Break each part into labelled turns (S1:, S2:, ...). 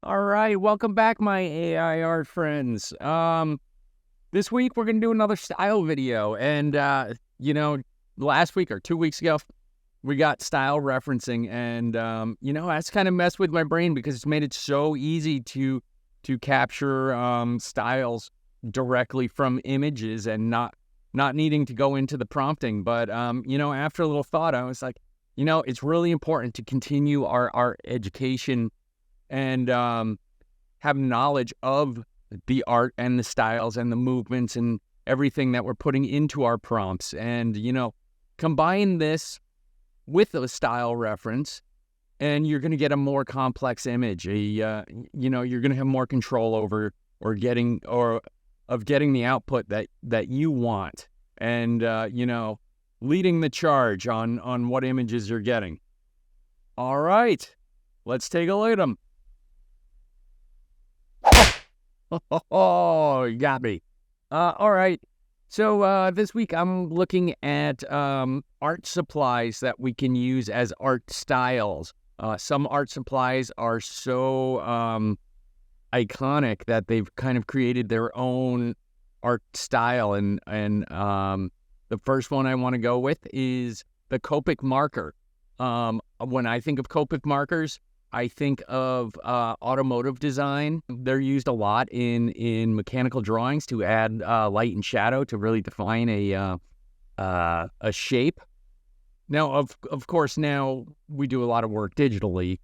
S1: All right, welcome back, my AI art friends. This week we're gonna do another style video, and last week or 2 weeks ago, we got style referencing, and that's kind of messed with my brain because it's made it so easy to capture styles directly from images and not needing to go into the prompting. But after a little thought, I was like, it's really important to continue our education and have knowledge of the art and the styles and the movements and everything that we're putting into our prompts. And, combine this with a style reference, and you're going to get a more complex image. You're going to have more control over getting the output that you want, and leading the charge on what images you're getting. All right, let's take a look at them. Oh, you got me. All right. So this week I'm looking at art supplies that we can use as art styles. Some art supplies are so iconic that they've kind of created their own art style. And the first one I want to go with is the Copic Marker. When I think of Copic markers, I think of automotive design. They're used a lot in mechanical drawings to add light and shadow to really define a shape. Now, of course, now we do a lot of work digitally,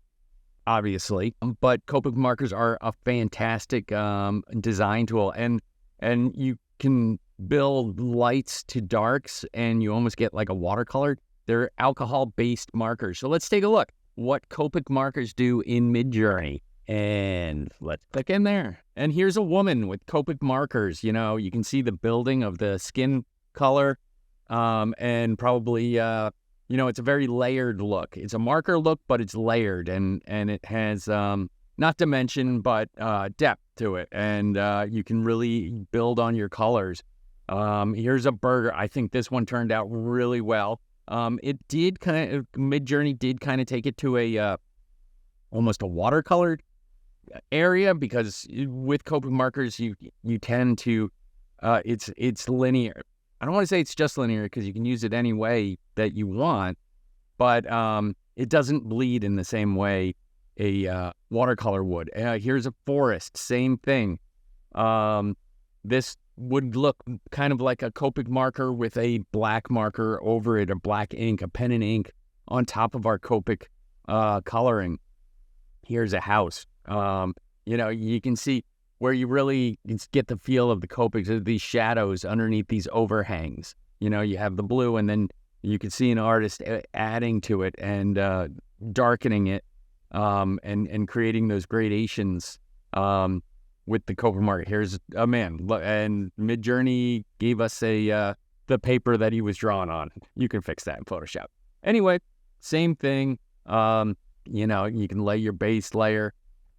S1: obviously, but Copic markers are a fantastic design tool, and you can build lights to darks, and you almost get like a watercolor. They're alcohol-based markers. So let's take a look what Copic markers do in Midjourney. And let's click in there. And here's a woman with Copic markers. You can see the building of the skin color, and probably, it's a very layered look. It's a marker look, but it's layered, and it has not dimension, but depth to it. And you can really build on your colors. Here's a burger. I think this one turned out really well. Midjourney did kind of take it to almost a watercolored area, because with Copic markers you tend to it's linear. I don't want to say it's just linear, because you can use it any way that you want, but it doesn't bleed in the same way a watercolor would. Here's a forest, same thing. This would look kind of like a Copic marker with a black marker over it, a black ink, a pen and ink on top of our Copic coloring. Here's a house. You can see where you really get the feel of the Copics, these shadows underneath these overhangs. You have the blue, and then you can see an artist adding to it and darkening it, and creating those gradations with the Copic marker. Here's a man, and Midjourney gave us the paper that he was drawn on. You can fix that in Photoshop. Anyway, same thing. You can lay your base layer,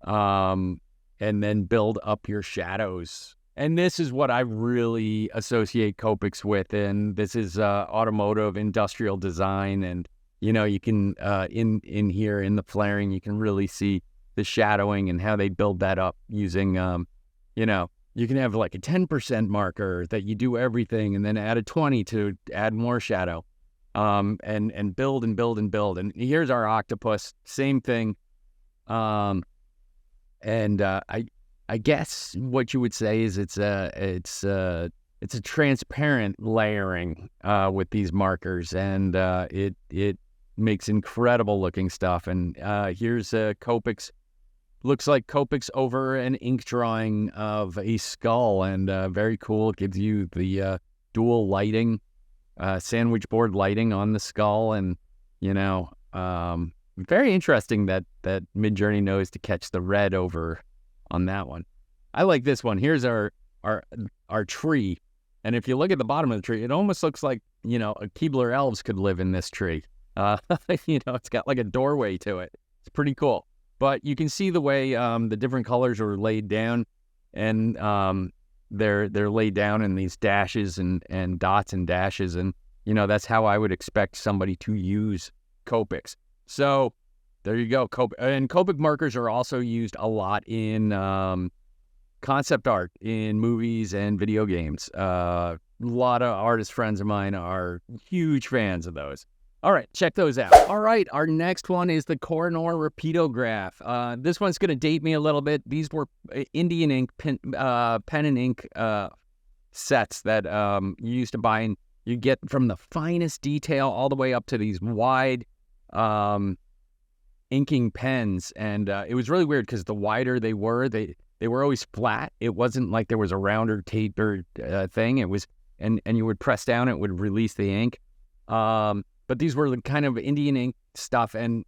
S1: and then build up your shadows. And this is what I really associate Copics with, and this is automotive, industrial design. And you can in here in the flaring, you can really see the shadowing and how they build that up using, you can have like a 10% marker that you do everything, and then add a 20 to add more shadow, and build and build and build. And here's our octopus, same thing. I guess what you would say is it's a transparent layering with these markers, and it makes incredible looking stuff. And here's Copics. Looks like Copics over an ink drawing of a skull, and very cool. It gives you the dual lighting, sandwich board lighting on the skull, and very interesting that Midjourney knows to catch the red over on that one. I like this one. Here's our tree, and if you look at the bottom of the tree, it almost looks like a Keebler elves could live in this tree. It's got like a doorway to it. It's pretty cool. But you can see the way the different colors are laid down, and they're laid down in these dashes and dots and dashes, and that's how I would expect somebody to use Copics. So There you go. And Copic markers are also used a lot in concept art in movies and video games. A lot of artist friends of mine are huge fans of those. All right, check those out. All right, our next one is the Koh-i-noor rapidograph. This one's going to date me a little bit. These were Indian ink pen and ink sets that you used to buy, and you get from the finest detail all the way up to these wide inking pens. And it was really weird because the wider they were always flat. It wasn't like there was a rounder tapered thing. It was, and you would press down, it would release the ink. But these were kind of Indian ink stuff, and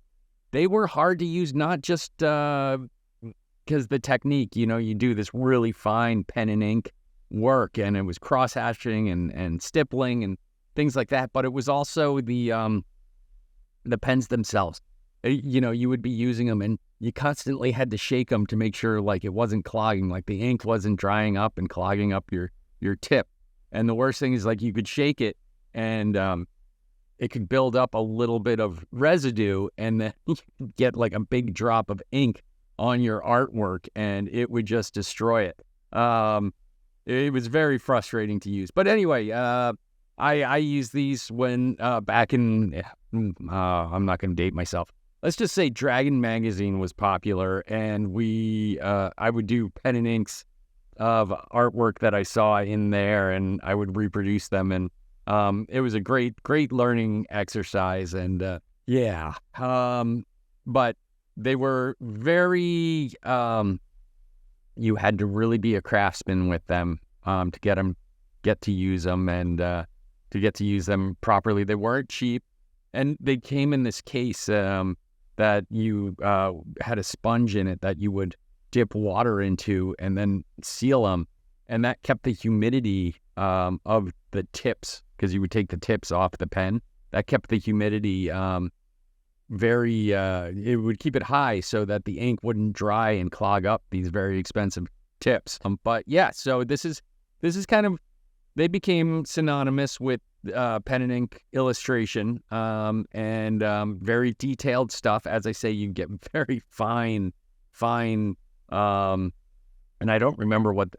S1: they were hard to use, not just because the technique, you do this really fine pen and ink work, and it was cross-hatching and stippling and things like that, but it was also the pens themselves. You would be using them, and you constantly had to shake them to make sure, like, it wasn't clogging, like the ink wasn't drying up and clogging up your tip. And the worst thing is, like, you could shake it, and it could build up a little bit of residue, and then you could get like a big drop of ink on your artwork, and it would just destroy it. It was very frustrating to use. But anyway, I used these when back in, I'm not going to date myself. Let's just say Dragon magazine was popular, and I would do pen and inks of artwork that I saw in there, and I would reproduce them, and it was a great learning exercise, and but they were very, you had to really be a craftsman with them to get to use them, and to get to use them properly. They weren't cheap, and they came in this case that you had a sponge in it that you would dip water into and then seal them, and that kept the humidity of the tips, because you would take the tips off the pen. That kept the humidity it would keep it high so that the ink wouldn't dry and clog up these very expensive tips. But yeah, so this is kind of, they became synonymous with pen and ink illustration, and very detailed stuff. As I say, you get very fine, and I don't remember what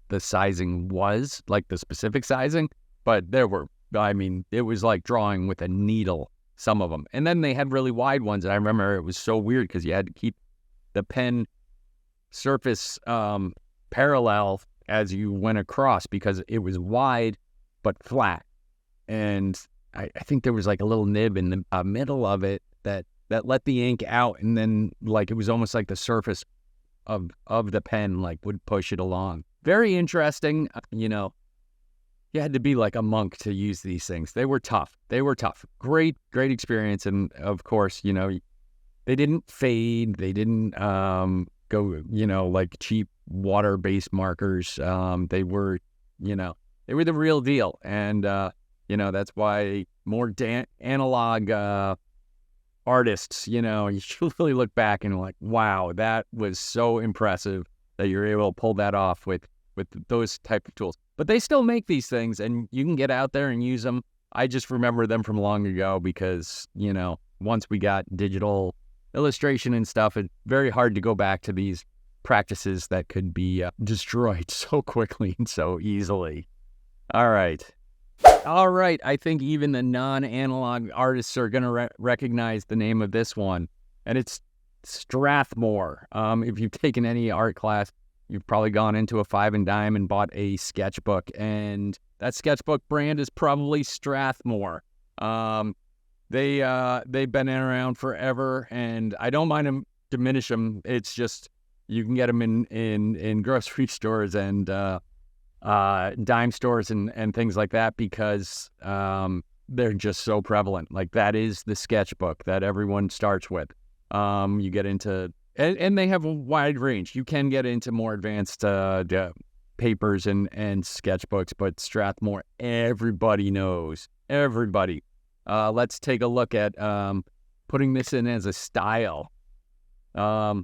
S1: the sizing was, like the specific sizing, but it was like drawing with a needle, some of them. And then they had really wide ones, and I remember it was so weird because you had to keep the pen surface parallel as you went across, because it was wide but flat. And I think there was like a little nib in the middle of it that let the ink out, and then like it was almost like the surface of the pen like would push it along. Very interesting. You had to be like a monk to use these things. They were tough. Great experience. And of course, they didn't fade. They didn't go, like cheap water-based markers. They were the real deal. And, that's why more analog artists, you should really look back and like, wow, that was so impressive that you're able to pull that off with those type of tools. But they still make these things, and you can get out there and use them. I just remember them from long ago because, once we got digital illustration and stuff, it's very hard to go back to these practices that could be destroyed so quickly and so easily. All right. I think even the non-analog artists are going to recognize the name of this one, and it's Strathmore. If you've taken any art class, you've probably gone into a five and dime and bought a sketchbook, and that sketchbook brand is probably Strathmore. They've been around forever, and I don't mind them diminish them. It's just you can get them in grocery stores and dime stores and things like that, because they're just so prevalent. Like, that is the sketchbook that everyone starts with. You get into, and they have a wide range. You can get into more advanced papers and sketchbooks, but Strathmore, everybody knows. Everybody. Let's take a look at putting this in as a style. I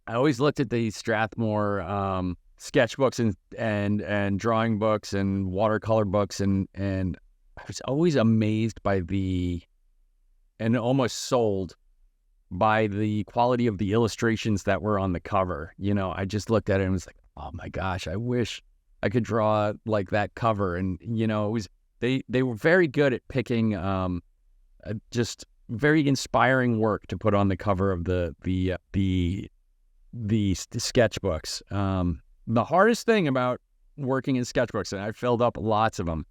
S1: always looked at the Strathmore sketchbooks and drawing books and watercolor books, and I was always amazed by and almost sold by the quality of the illustrations that were on the cover. You know, I just looked at it and was like, oh my gosh, I wish I could draw like that cover. And, you know, it was, they were very good at picking just very inspiring work to put on the cover of the sketchbooks. The hardest thing about working in sketchbooks, and I've filled up lots of them,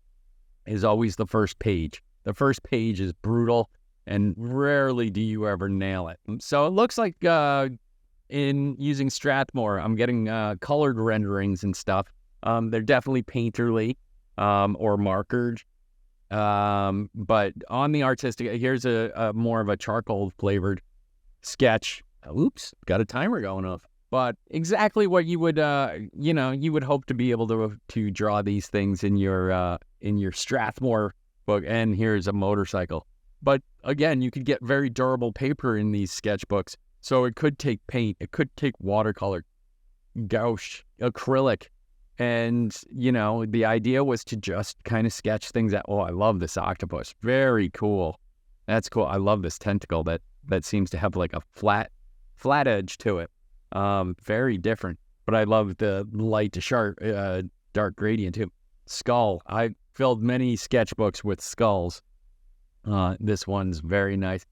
S1: is always the first page. The first page is brutal, and rarely do you ever nail it. So it looks like in using Strathmore, I'm getting colored renderings and stuff. They're definitely painterly or markered. But on the artistic, here's a more of a charcoal flavored sketch. Oops, got a timer going off. But exactly what you would, you would hope to be able to draw these things in your Strathmore book. And here's a motorcycle. But again, you could get very durable paper in these sketchbooks. So it could take paint, it could take watercolor, gouache, acrylic. And, you know, the idea was to just kind of sketch things out. Oh, I love this octopus. Very cool. That's cool. I love this tentacle that seems to have like a flat edge to it. Very different. But I love the light to sharp, dark gradient too. Skull. I filled many sketchbooks with skulls. This one's very nice.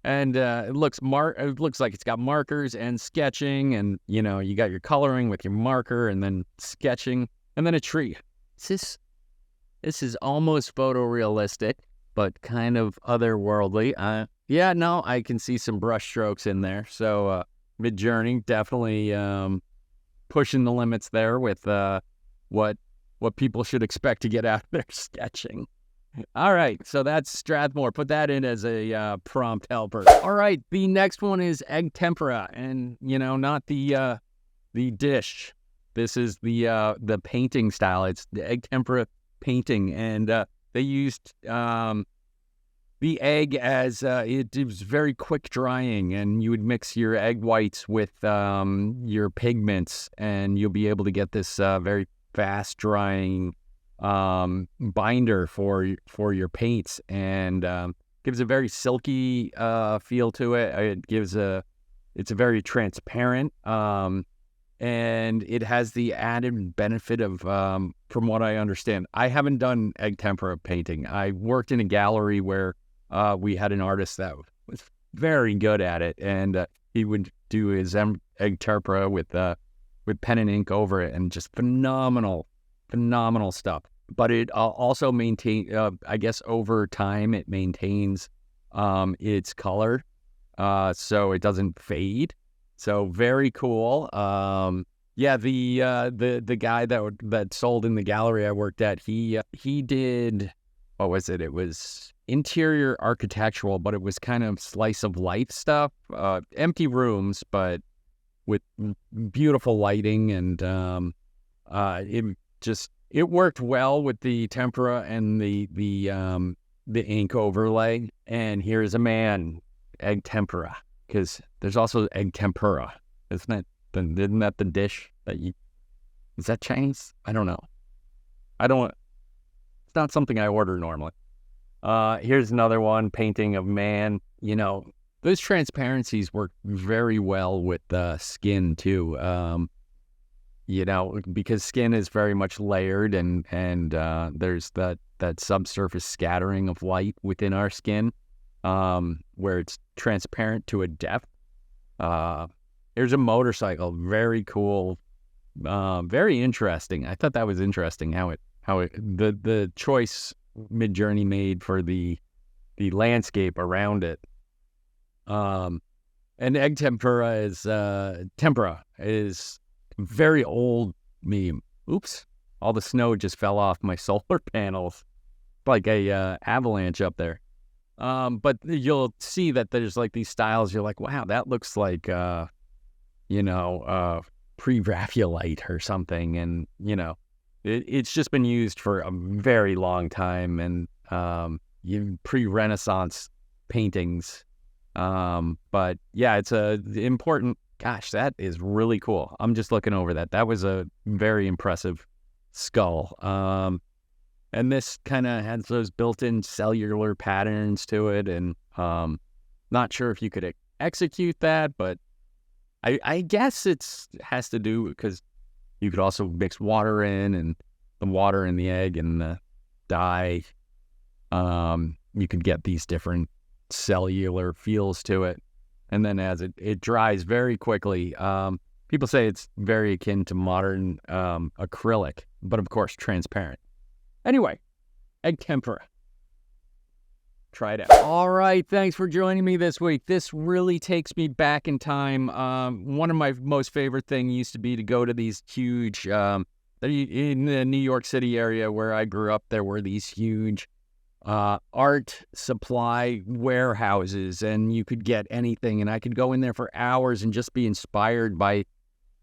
S1: And it looks like it's got markers and sketching, and you know, you got your coloring with your marker and then sketching, and then a tree. This is almost photorealistic, but kind of otherworldly. Yeah, no, I can see some brush strokes in there. So Midjourney definitely pushing the limits there with what people should expect to get out of their sketching. All right, so that's Strathmore. Put that in as a prompt helper. All right, the next one is egg tempera, and you know, not the dish. This is the painting style. It's the egg tempera painting, and they used the egg as it was very quick drying, and you would mix your egg whites with your pigments, and you'll be able to get this very fast drying binder for your paints, and gives a very silky feel to it. It's a very transparent, and it has the added benefit of, from what I understand, I haven't done egg tempera painting. I worked in a gallery where we had an artist that was very good at it, and he would do his egg tempera with pen and ink over it, and just phenomenal stuff. But it also maintains, I guess over time, it maintains its color, so it doesn't fade. So very cool. Yeah, the guy that sold in the gallery I worked at, he did, what was it? It was interior architectural, but it was kind of slice of life stuff. Empty rooms, but with beautiful lighting, and it worked well with the tempera and the ink overlay. And here's a man, egg tempera, because there's also egg tempura, isn't it? Isn't that the dish is that Chinese? I don't know. It's not something I order normally. Here's another one, painting of man. You know, those transparencies work very well with skin too. You know, because skin is very much layered, and there's that subsurface scattering of light within our skin, where it's transparent to a depth. Here's a motorcycle, very cool, very interesting. I thought that was interesting how the choice Midjourney made for the landscape around it. And egg tempera is very old meme. Oops, all the snow just fell off my solar panels, like a avalanche up there. But you'll see that there's like these styles. You're like, wow, that looks like pre-Raphaelite or something, and you know, it's just been used for a very long time, and pre-Renaissance paintings. But yeah, it's a important. Gosh, that is really cool. I'm just looking over that. That was a very impressive skull. And this kind of has those built-in cellular patterns to it, and not sure if you could execute that, but I guess it has to do because you could also mix water in, and the water and the egg and the dye, you could get these different cellular feels to it. And then as it dries very quickly, people say it's very akin to modern acrylic, but of course transparent. Anyway, egg tempera. Try it out. All right, thanks for joining me this week. This really takes me back in time. One of my most favorite things used to be to go to these huge, in the New York City area where I grew up, there were these huge art supply warehouses, and you could get anything, and I could go in there for hours and just be inspired by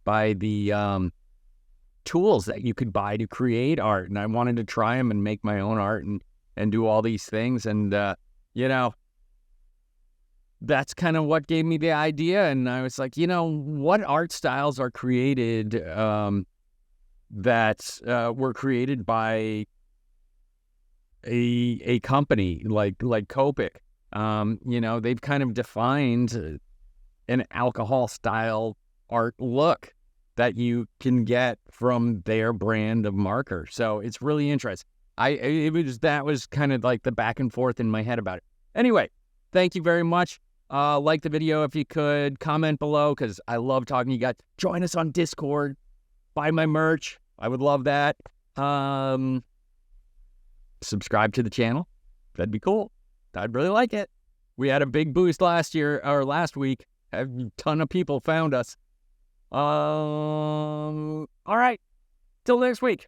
S1: the tools that you could buy to create art. And I wanted to try them and make my own art and do all these things. And, that's kind of what gave me the idea. And I was like, what art styles are created that were created by a company like Copic? They've kind of defined an alcohol style art look that you can get from their brand of marker. So it's really interesting. That was kind of like the back and forth in my head about it. Anyway, thank you very much. Like the video if you could. Comment below because I love talking to you guys. Join us on Discord. Buy my merch. I would love that. Subscribe to the channel. That'd be cool. I'd really like it. We had a big boost last week. A ton of people found us. All right. Till next week.